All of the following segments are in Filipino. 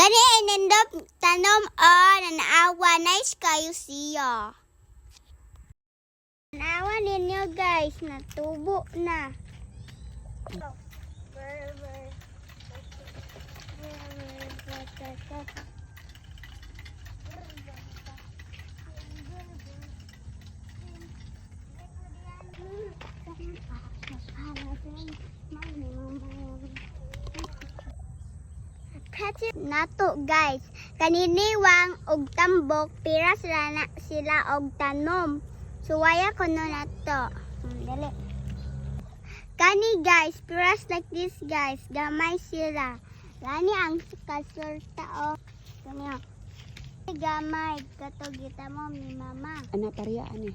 Kani inindop tanom nanaawa nice kayo siya. Naawa ninyo guys, natubo na. Kasi nato guys, kaniniwang og tambok pira sila og tanom. Suwaya ko no nato. Dali. Kani guys, piras like this guys, gamay sila. Gani ang kasulta o. Kanya. Gamay katog kita mo ni mama. Ana pariya ani.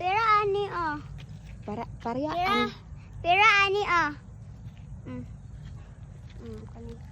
Pira ani o. Pariya Pira, ani. pira ani o. Kani.